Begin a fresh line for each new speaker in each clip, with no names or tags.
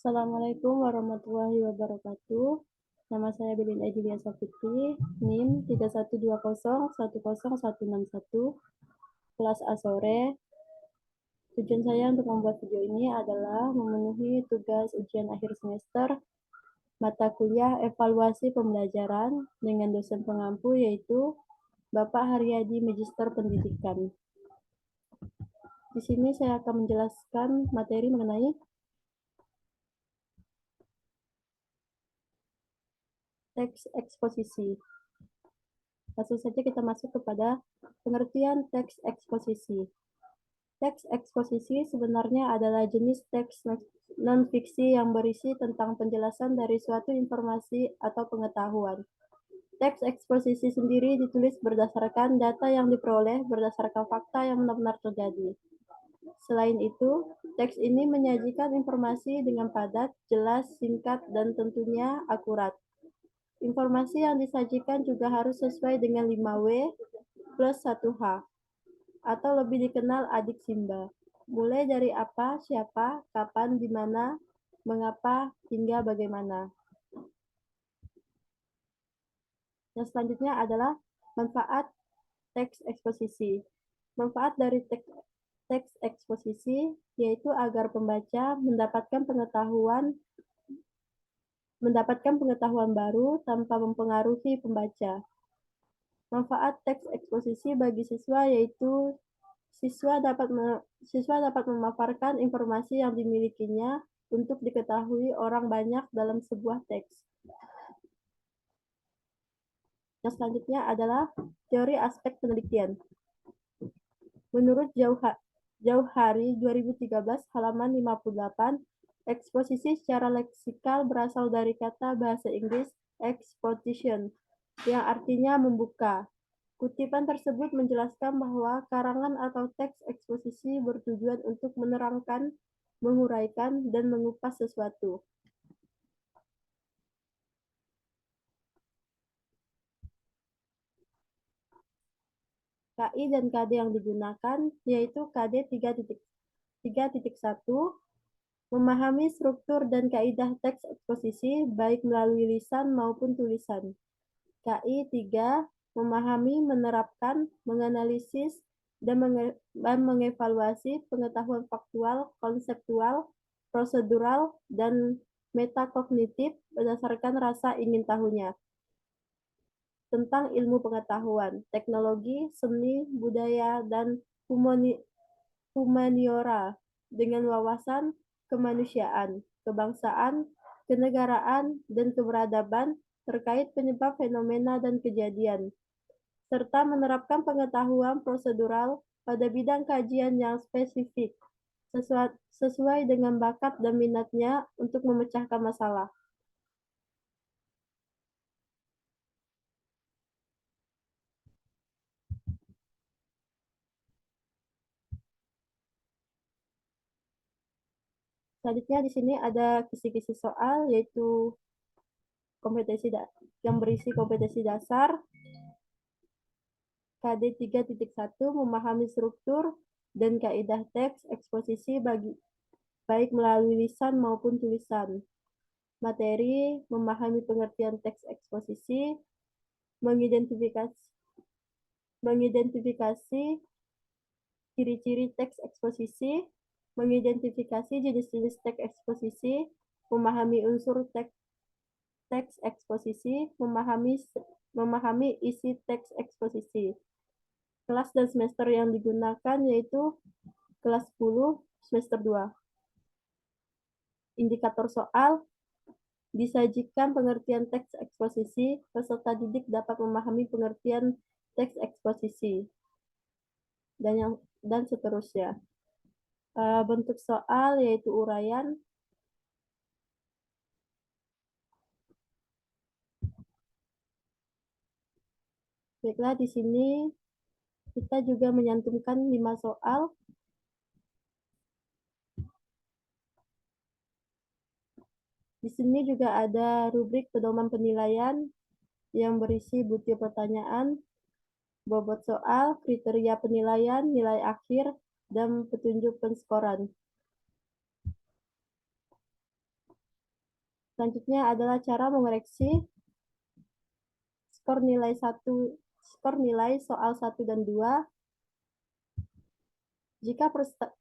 Assalamualaikum warahmatullahi wabarakatuh. Nama saya Belin Ejilia Sapitri, NIM 3120101161, kelas A sore. Tujuan saya untuk membuat video ini adalah memenuhi tugas ujian akhir semester mata kuliah evaluasi pembelajaran dengan dosen pengampu yaitu Bapak Haryadi Magister Pendidikan. Di sini saya akan menjelaskan materi mengenai teks eksposisi. Langsung saja kita masuk kepada pengertian teks eksposisi. Teks eksposisi sebenarnya adalah jenis teks non-fiksi yang berisi tentang penjelasan dari suatu informasi atau pengetahuan. Teks eksposisi sendiri ditulis berdasarkan data yang diperoleh berdasarkan fakta yang benar-benar terjadi. Selain itu, teks ini menyajikan informasi dengan padat, jelas, singkat, dan tentunya akurat. Informasi yang disajikan juga harus sesuai dengan 5W plus 1H, atau lebih dikenal adik Simba. Mulai dari apa, siapa, kapan, di mana, mengapa, hingga bagaimana. Yang selanjutnya adalah manfaat teks eksposisi. Manfaat dari teks eksposisi yaitu agar pembaca mendapatkan pengetahuan baru tanpa mempengaruhi pembaca. Manfaat teks eksposisi bagi siswa yaitu siswa dapat memaparkan informasi yang dimilikinya untuk diketahui orang banyak dalam sebuah teks. Yang selanjutnya adalah teori aspek penelitian. Menurut Jauhari 2013 halaman 58, eksposisi secara leksikal berasal dari kata bahasa Inggris exposition, yang artinya membuka. Kutipan tersebut menjelaskan bahwa karangan atau teks eksposisi bertujuan untuk menerangkan, menguraikan, dan mengupas sesuatu. KI dan KD yang digunakan yaitu KD 3.1, memahami struktur dan kaidah teks eksposisi baik melalui lisan maupun tulisan. KI 3, memahami, menerapkan, menganalisis, dan mengevaluasi pengetahuan faktual, konseptual, prosedural, dan metakognitif berdasarkan rasa ingin tahunya tentang ilmu pengetahuan, teknologi, seni, budaya, dan humaniora dengan wawasan kemanusiaan, kebangsaan, kenegaraan, dan keberadaban terkait penyebab fenomena dan kejadian, serta menerapkan pengetahuan prosedural pada bidang kajian yang spesifik, sesuai dengan bakat dan minatnya untuk memecahkan masalah. Selanjutnya di sini ada kisi-kisi soal, yaitu yang berisi kompetensi dasar, KD 3.1, memahami struktur dan kaidah teks eksposisi baik melalui lisan maupun tulisan. Materi, memahami pengertian teks eksposisi, mengidentifikasi ciri-ciri teks eksposisi, mengidentifikasi jenis-jenis teks eksposisi, memahami unsur teks eksposisi, memahami isi teks eksposisi. Kelas dan semester yang digunakan yaitu kelas 10 semester 2. Indikator soal, disajikan pengertian teks eksposisi, peserta didik dapat memahami pengertian teks eksposisi, dan seterusnya. Bentuk soal yaitu uraian, baiklah di sini kita juga menyantumkan 5 soal. Di sini juga ada rubrik pedoman penilaian yang berisi butir pertanyaan, bobot soal, kriteria penilaian, nilai akhir, dan petunjuk penskoran. Selanjutnya adalah cara mengoreksi skor nilai soal 1 dan 2. Jika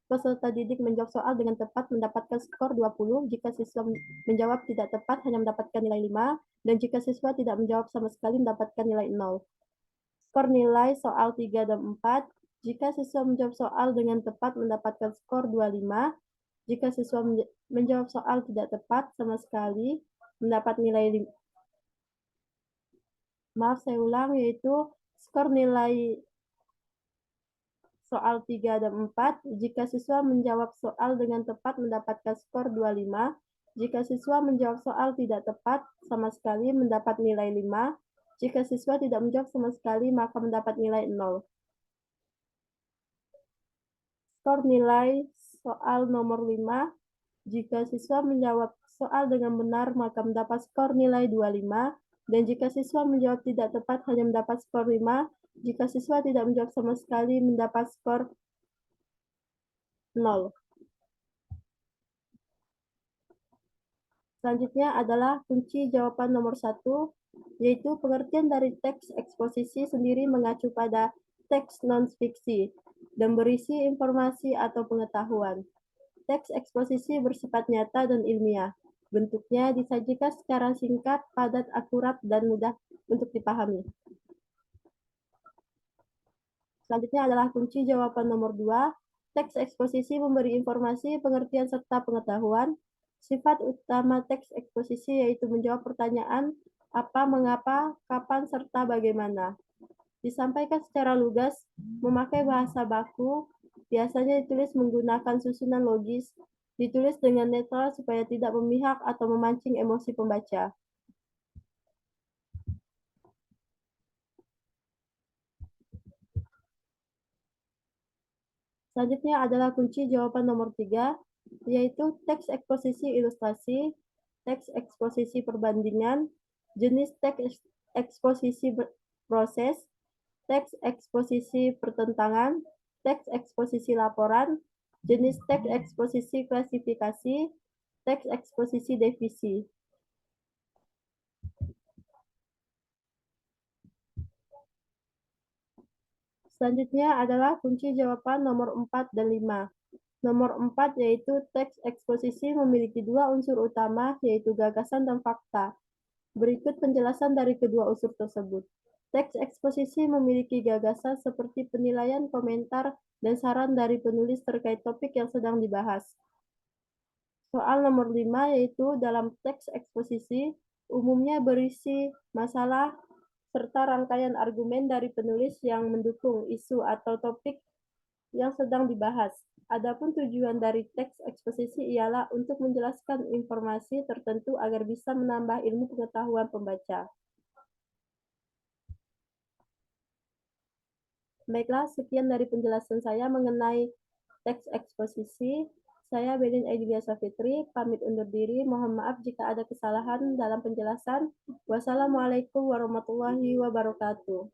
peserta didik menjawab soal dengan tepat mendapatkan skor 20, jika siswa menjawab tidak tepat hanya mendapatkan nilai 5, dan jika siswa tidak menjawab sama sekali mendapatkan nilai 0. Skor nilai soal 3 dan 4, jika siswa menjawab soal dengan tepat mendapatkan skor 25, jika siswa menjawab soal tidak tepat sama sekali mendapat nilai 5. Maaf, saya ulang, yaitu skor nilai soal 3 dan 4, jika siswa menjawab soal dengan tepat mendapatkan skor 25, jika siswa menjawab soal tidak tepat sama sekali mendapat nilai 5, jika siswa tidak menjawab sama sekali maka mendapat nilai 0. Skor nilai soal nomor 5, jika siswa menjawab soal dengan benar maka mendapat skor nilai 25, dan jika siswa menjawab tidak tepat hanya mendapat skor 5, jika siswa tidak menjawab sama sekali mendapat skor 0. Selanjutnya adalah kunci jawaban nomor 1, yaitu pengertian dari teks eksposisi sendiri mengacu pada teks non-fiksi dan berisi informasi atau pengetahuan. Teks eksposisi bersifat nyata dan ilmiah. Bentuknya disajikan secara singkat, padat, akurat, dan mudah untuk dipahami. Selanjutnya adalah kunci jawaban nomor 2. Teks eksposisi memberi informasi, pengertian, serta pengetahuan. Sifat utama teks eksposisi yaitu menjawab pertanyaan apa, mengapa, kapan, serta bagaimana. Disampaikan secara lugas, memakai bahasa baku, biasanya ditulis menggunakan susunan logis, ditulis dengan netral supaya tidak memihak atau memancing emosi pembaca. Selanjutnya adalah kunci jawaban nomor 3, yaitu teks eksposisi ilustrasi, teks eksposisi perbandingan, jenis teks eksposisi proses, teks eksposisi pertentangan, teks eksposisi laporan, jenis teks eksposisi klasifikasi, teks eksposisi divisi. Selanjutnya adalah kunci jawaban nomor 4 dan 5. Nomor 4 yaitu teks eksposisi memiliki dua unsur utama, yaitu gagasan dan fakta. Berikut penjelasan dari kedua unsur tersebut. Teks eksposisi memiliki gagasan seperti penilaian, komentar, dan saran dari penulis terkait topik yang sedang dibahas. Soal nomor 5 yaitu dalam teks eksposisi umumnya berisi masalah serta rangkaian argumen dari penulis yang mendukung isu atau topik yang sedang dibahas. Adapun tujuan dari teks eksposisi ialah untuk menjelaskan informasi tertentu agar bisa menambah ilmu pengetahuan pembaca. Baiklah, sekian dari penjelasan saya mengenai teks eksposisi. Saya Belin Aidilia Safitri, pamit undur diri. Mohon maaf jika ada kesalahan dalam penjelasan. Wassalamualaikum warahmatullahi wabarakatuh.